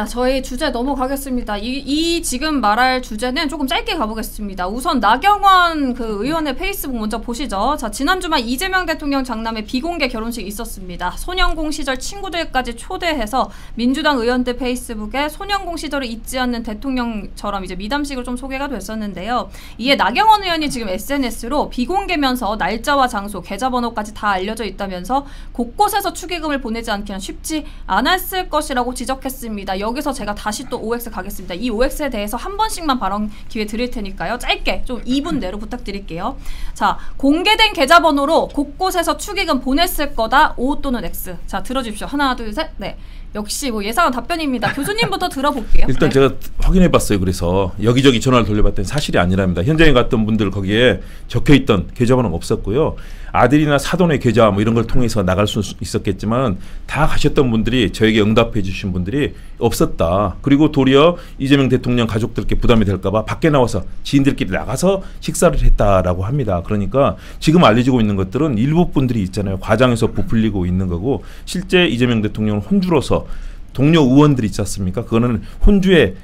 저희 주제 넘어가겠습니다. 이 지금 말할 주제는 조금 짧게 가보겠습니다. 우선 나경원 의원의 페이스북 먼저 보시죠. 자, 지난 주말 이재명 대통령 장남의 비공개 결혼식이 있었습니다. 소년공 시절 친구들까지 초대해서 민주당 의원들 페이스북에 소년공 시절을 잊지 않는 대통령처럼 이제 미담식으로 좀 소개가 됐었는데요. 이에 나경원 의원이 지금 SNS로 비공개면서 날짜와 장소, 계좌번호까지 다 알려져 있다면서 곳곳에서 축의금을 보내지 않기는 쉽지 않았을 것이라고 지적했습니다. 여기서 제가 다시 또 OX 가겠습니다. 이 OX에 대해서 한 번씩만 발언 기회 드릴 테니까요. 짧게 좀 2분 내로 부탁드릴게요. 자, 공개된 계좌번호로 곳곳에서 축의금 보냈을 거다. O 또는 X. 자, 들어주십시오. 하나, 둘, 셋. 네. 역시 뭐 예상한 답변입니다. 교수님부터 들어볼게요. 일단 네. 제가 확인해봤어요. 그래서 여기저기 전화를 돌려봤더니 사실이 아니랍니다. 현장에 갔던 분들 거기에 적혀있던 계좌번호가 없었고요. 아들이나 사돈의 계좌 뭐 이런 걸 통해서 나갈 수 있었겠지만 다 가셨던 분들이 저에게 응답해 주신 분들이 없었다. 그리고 도리어 이재명 대통령 가족들께 부담이 될까 봐 밖에 나와서 지인들끼리 나가서 식사를 했다라고 합니다. 그러니까 지금 알려지고 있는 것들은 일부 분들이 있잖아요. 과장해서 부풀리고 있는 거고 실제 이재명 대통령은 혼주로서 동료 의원들이 있지 않습니까? 그거는 혼주의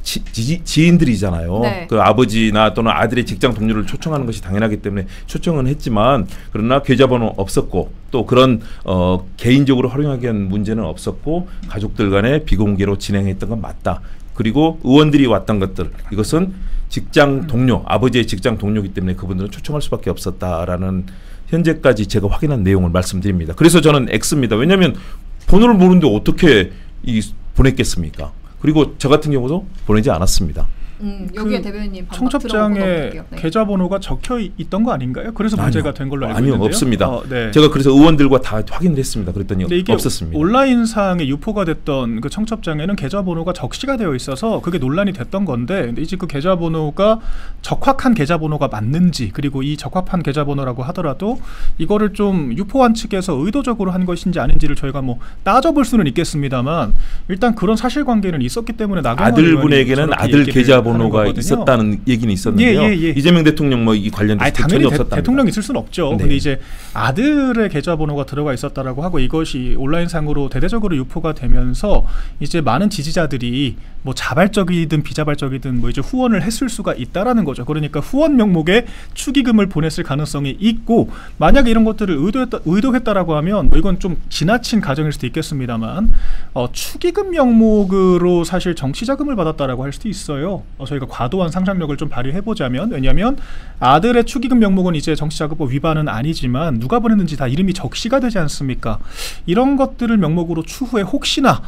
지인들이잖아요. 네. 그 아버지나 또는 아들의 직장 동료를 초청하는 것이 당연하기 때문에 초청은 했지만 그러나 계좌번호 없었고 또 그런 개인적으로 활용하기 위한 문제는 없었고 가족들 간에 비공개로 진행했던 건 맞다. 그리고 의원들이 왔던 것들 이것은 직장 동료, 아버지의 직장 동료이기 때문에 그분들은 초청할 수밖에 없었다라는 현재까지 제가 확인한 내용을 말씀드립니다. 그래서 저는 X입니다. 왜냐하면 번호를 모르는데 어떻게 보냈겠습니까? 그리고 저 같은 경우도 보내지 않았습니다. 여기에 대변인님 청첩장에 네. 계좌번호가 적혀 있던 거 아닌가요? 그래서 문제가 된 걸로 알고 있는데요. 아니요, 없습니다. 네. 제가 그래서 의원들과 다 확인을 했습니다. 그랬더니 이게 없었습니다. 온라인상에 유포가 됐던 그 청첩장에는 계좌번호가 적시가 되어 있어서 그게 논란이 됐던 건데, 근데 이제 그 계좌번호가 적합한 계좌번호가 맞는지, 그리고 이 적합한 계좌번호라고 하더라도 이거를 좀 유포한 측에서 의도적으로 한 것인지 아닌지를 저희가 뭐 따져볼 수는 있겠습니다만 일단 그런 사실관계는 있었기 때문에 나경원 아들분에게는 아들 계좌번호가 있었다는 얘기는 있었는데요. 예. 이재명 대통령 뭐 이 관련돼서 당연히 없었답니다. 대통령이 있을 수는 없죠. 네. 근데 이제 아들의 계좌번호가 들어가 있었다라고 하고 이것이 온라인상으로 대대적으로 유포가 되면서 이제 많은 지지자들이 뭐 자발적이든 비자발적이든 뭐 이제 후원을 했을 수가 있다라는 거죠. 그러니까 후원 명목에 축의금을 보냈을 가능성이 있고, 만약에 이런 것들을 의도했다라고 하면 뭐 이건 좀 지나친 가정일 수도 있겠습니다만 축의금 명목으로 사실 정치자금을 받았다라고 할 수도 있어요. 저희가 과도한 상상력을 좀 발휘해보자면, 왜냐하면 아들의 축의금 명목은 이제 정치자금법 위반은 아니지만 누가 보냈는지 다 이름이 적시가 되지 않습니까? 이런 것들을 명목으로 추후에 혹시나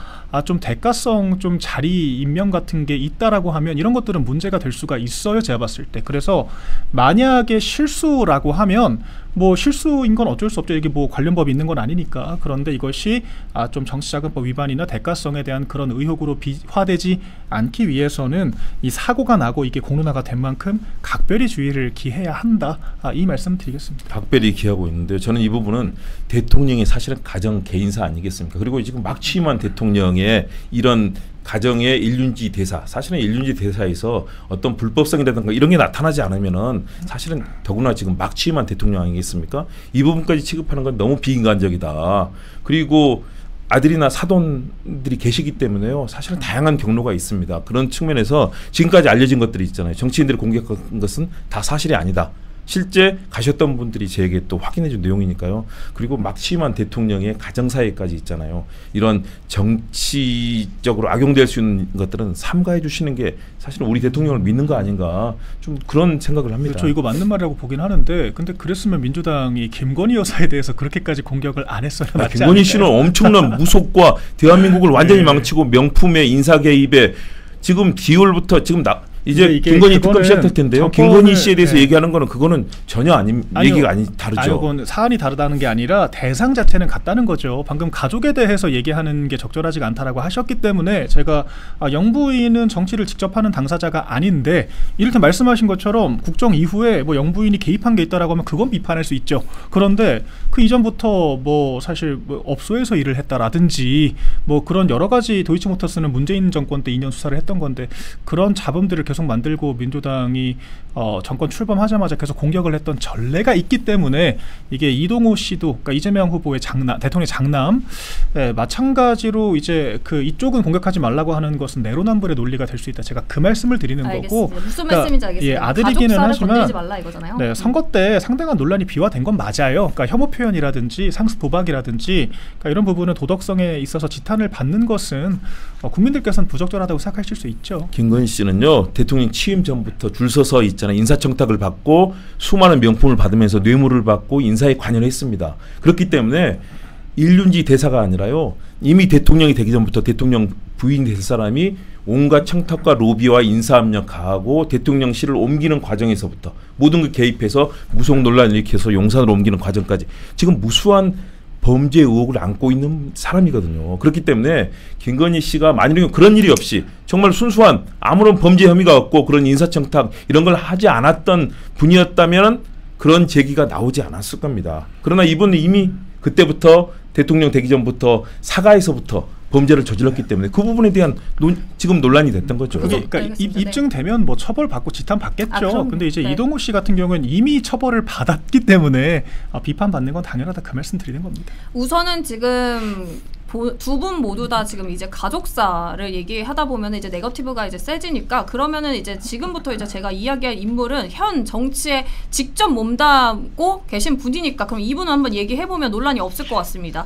좀 대가성 좀 자리 임명 같은 게 있다라고 하면 이런 것들은 문제가 될 수가 있어요. 제가 봤을 때. 그래서 만약에 실수라고 하면 뭐 실수인 건 어쩔 수 없죠. 이게 뭐 관련 법이 있는 건 아니니까. 그런데 이것이 좀 정치자금법 위반이나 대가성에 대한 그런 의혹으로 비화되지 않기 위해서는 이 사고가 나고 이게 공론화가 된 만큼 각별히 주의를 기해야 한다. 이 말씀 드리겠습니다. 각별히 기하고 있는데요. 저는 이 부분은 대통령이 사실은 가정 개인사 아니겠습니까? 그리고 지금 막 취임한 대통령의 이런 가정의 일륜지 대사, 사실은 일륜지 대사에서 어떤 불법성이라든가 이런 게 나타나지 않으면은 사실은 더구나 지금 막 취임한 대통령 아니겠습니까? 이 부분까지 취급하는 건 너무 비인간적이다. 그리고 아들이나 사돈들이 계시기 때문에요. 사실은 다양한 경로가 있습니다. 그런 측면에서 지금까지 알려진 것들이 있잖아요. 정치인들이 공격한 것은 다 사실이 아니다. 실제 가셨던 분들이 제게 또 확인해 준 내용이니까요. 그리고 막 취임한 대통령의 가정사회까지 있잖아요. 이런 정치적으로 악용될 수 있는 것들은 삼가해 주시는 게 사실은 우리 대통령을 믿는 거 아닌가, 좀 그런 생각을 합니다. 그렇죠. 이거 맞는 말이라고 보긴 하는데, 근데 그랬으면 민주당이 김건희 여사에 대해서 그렇게까지 공격을 안 했어야 맞지 않을까요? 김건희 씨는 엄청난 무속과 대한민국을 완전히 망치고 명품의 인사 개입에 지금 디올부터 지금 이제 김건희 특검 시작할 텐데요. 김건희 씨에 대해서 얘기하는 거는 그거는 전혀 얘기가 다르죠. 그건 사안이 다르다는 게 아니라 대상 자체는 같다는 거죠. 방금 가족에 대해서 얘기하는 게 적절하지가 않다라고 하셨기 때문에 제가 영부인은 정치를 직접 하는 당사자가 아닌데, 이를테 말씀하신 것처럼 국정 이후에 뭐 영부인이 개입한 게 있다라고 하면 그건 비판할 수 있죠. 그런데 그 이전부터 뭐 사실 뭐 업소에서 일을 했다라든지 뭐 그런 여러 가지 도이치모터스는 문재인 정권 때 2년 수사를 했던 건데 그런 자범들을 계속 계속 만들고 민주당이 정권 출범하자마자 계속 공격을 했던 전례가 있기 때문에 이게 이동호 씨도 그러니까 이재명 후보의 대통령 장남 마찬가지로 이제 그 이쪽은 공격하지 말라고 하는 것은 내로남불의 논리가 될 수 있다. 제가 그 말씀을 드리는 거고 무슨 말씀인지 알겠습니다. 예, 아들이기는 하지만 말라 이거잖아요. 네, 선거 때 상당한 논란이 비화된 건 맞아요. 그러니까 혐오 표현이라든지 상습 도박이라든지 그러니까 이런 부분은 도덕성에 있어서 지탄을 받는 것은 국민들께서는 부적절하다고 생각하실 수 있죠. 김건희 씨는요 대통령 취임 전부터 줄 서서 있잖아요. 인사청탁을 받고 수많은 명품을 받으면서 뇌물을 받고 인사에 관여했습니다. 그렇기 때문에 일륜지 대사가 아니라요 이미 대통령이 되기 전부터 대통령 부인이 될 사람이 온갖 청탁과 로비와 인사압력 가하고 대통령실을 옮기는 과정에서부터 모든 걸 개입해서 무속 논란을 일으켜서 용산으로 옮기는 과정까지 지금 무수한 범죄 의혹을 안고 있는 사람이거든요. 그렇기 때문에 김건희 씨가 만약에 그런 일이 없이 정말 순수한 아무런 범죄 혐의가 없고 그런 인사청탁 이런 걸 하지 않았던 분이었다면 그런 제기가 나오지 않았을 겁니다. 그러나 이분은 이미 그때부터 대통령 되기 전부터 사가에서부터 범죄를 저질렀기 때문에 그 부분에 대한 지금 논란이 됐던 거죠. 그러니까 입증되면 뭐 처벌받고 지탄 받겠죠. 근데 이제 이동호 씨 같은 경우는 이미 처벌을 받았기 때문에 비판받는 건 당연하다 그 말씀 드리는 겁니다. 우선은 지금 두 분 모두 다 지금 이제 가족사를 얘기하다 보면 이제 네거티브가 이제 세지니까 그러면은 이제 지금부터 이제 제가 이야기할 인물은 현 정치에 직접 몸담고 계신 분이니까 그럼 이분은 한번 얘기해 보면 논란이 없을 것 같습니다.